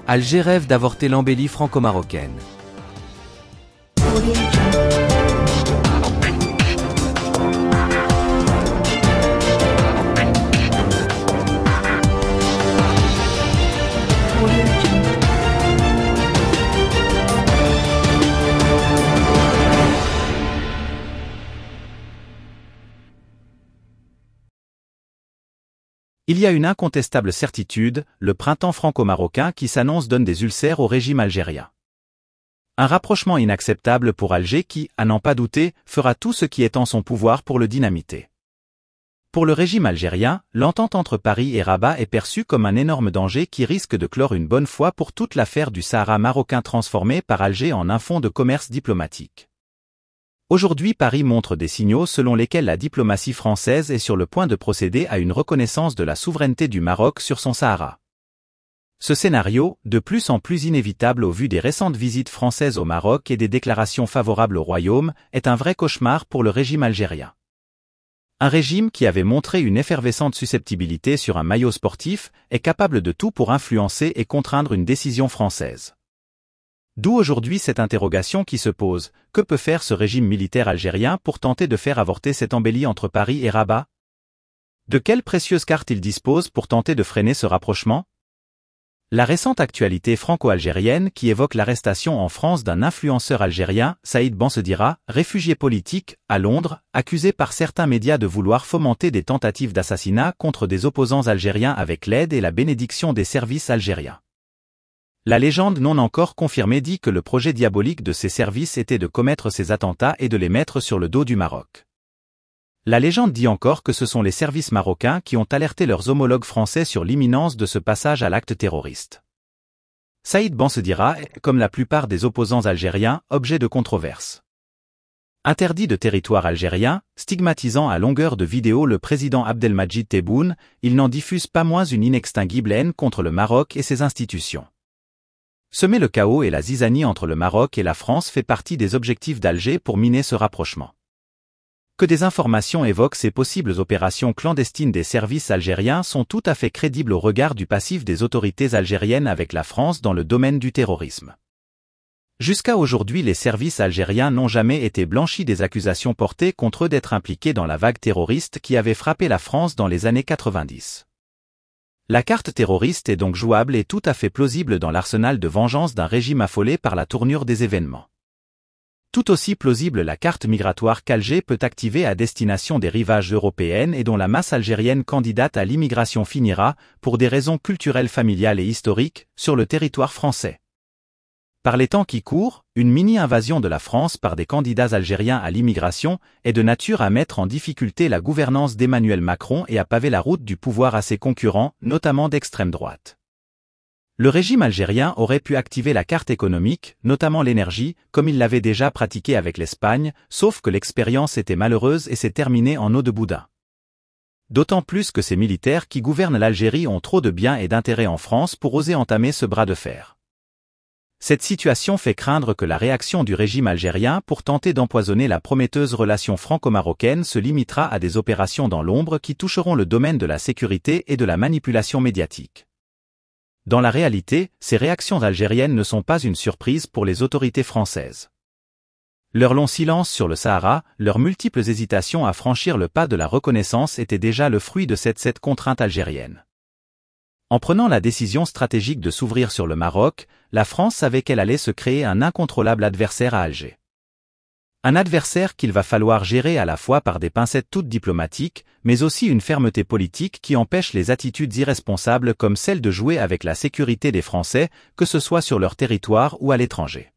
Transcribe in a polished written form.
Alger rêve d'avorter l'embellie franco-marocaine. Il y a une incontestable certitude, le printemps franco-marocain qui s'annonce donne des ulcères au régime algérien. Un rapprochement inacceptable pour Alger qui, à n'en pas douter, fera tout ce qui est en son pouvoir pour le dynamiter. Pour le régime algérien, l'entente entre Paris et Rabat est perçue comme un énorme danger qui risque de clore une bonne fois pour toute l'affaire du Sahara marocain transformé par Alger en un fonds de commerce diplomatique. Aujourd'hui, Paris montre des signaux selon lesquels la diplomatie française est sur le point de procéder à une reconnaissance de la souveraineté du Maroc sur son Sahara. Ce scénario, de plus en plus inévitable au vu des récentes visites françaises au Maroc et des déclarations favorables au royaume, est un vrai cauchemar pour le régime algérien. Un régime qui avait montré une effervescente susceptibilité sur un maillot sportif est capable de tout pour influencer et contraindre une décision française. D'où aujourd'hui cette interrogation qui se pose, que peut faire ce régime militaire algérien pour tenter de faire avorter cette embellie entre Paris et Rabat? De quelles précieuses cartes il dispose pour tenter de freiner ce rapprochement? La récente actualité franco-algérienne qui évoque l'arrestation en France d'un influenceur algérien, Saïd Bensedira, réfugié politique, à Londres, accusé par certains médias de vouloir fomenter des tentatives d'assassinat contre des opposants algériens avec l'aide et la bénédiction des services algériens. La légende non encore confirmée dit que le projet diabolique de ces services était de commettre ces attentats et de les mettre sur le dos du Maroc. La légende dit encore que ce sont les services marocains qui ont alerté leurs homologues français sur l'imminence de ce passage à l'acte terroriste. Saïd Bensedira est, comme la plupart des opposants algériens, objet de controverse. Interdit de territoire algérien, stigmatisant à longueur de vidéo le président Abdelmadjid Tebboune, il n'en diffuse pas moins une inextinguible haine contre le Maroc et ses institutions. Semer le chaos et la zizanie entre le Maroc et la France fait partie des objectifs d'Alger pour miner ce rapprochement. Que des informations évoquent ces possibles opérations clandestines des services algériens sont tout à fait crédibles au regard du passif des autorités algériennes avec la France dans le domaine du terrorisme. Jusqu'à aujourd'hui, les services algériens n'ont jamais été blanchis des accusations portées contre eux d'être impliqués dans la vague terroriste qui avait frappé la France dans les années 90. La carte terroriste est donc jouable et tout à fait plausible dans l'arsenal de vengeance d'un régime affolé par la tournure des événements. Tout aussi plausible la carte migratoire qu'Alger peut activer à destination des rivages européennes et dont la masse algérienne candidate à l'immigration finira, pour des raisons culturelles familiales et historiques, sur le territoire français. Par les temps qui courent, une mini-invasion de la France par des candidats algériens à l'immigration est de nature à mettre en difficulté la gouvernance d'Emmanuel Macron et à paver la route du pouvoir à ses concurrents, notamment d'extrême droite. Le régime algérien aurait pu activer la carte économique, notamment l'énergie, comme il l'avait déjà pratiqué avec l'Espagne, sauf que l'expérience était malheureuse et s'est terminée en eau de boudin. D'autant plus que ces militaires qui gouvernent l'Algérie ont trop de biens et d'intérêts en France pour oser entamer ce bras de fer. Cette situation fait craindre que la réaction du régime algérien pour tenter d'empoisonner la prometteuse relation franco-marocaine se limitera à des opérations dans l'ombre qui toucheront le domaine de la sécurité et de la manipulation médiatique. Dans la réalité, ces réactions algériennes ne sont pas une surprise pour les autorités françaises. Leur long silence sur le Sahara, leurs multiples hésitations à franchir le pas de la reconnaissance étaient déjà le fruit de cette contrainte algérienne. En prenant la décision stratégique de s'ouvrir sur le Maroc, la France savait qu'elle allait se créer un incontrôlable adversaire à Alger. Un adversaire qu'il va falloir gérer à la fois par des pincettes toutes diplomatiques, mais aussi une fermeté politique qui empêche les attitudes irresponsables comme celle de jouer avec la sécurité des Français, que ce soit sur leur territoire ou à l'étranger.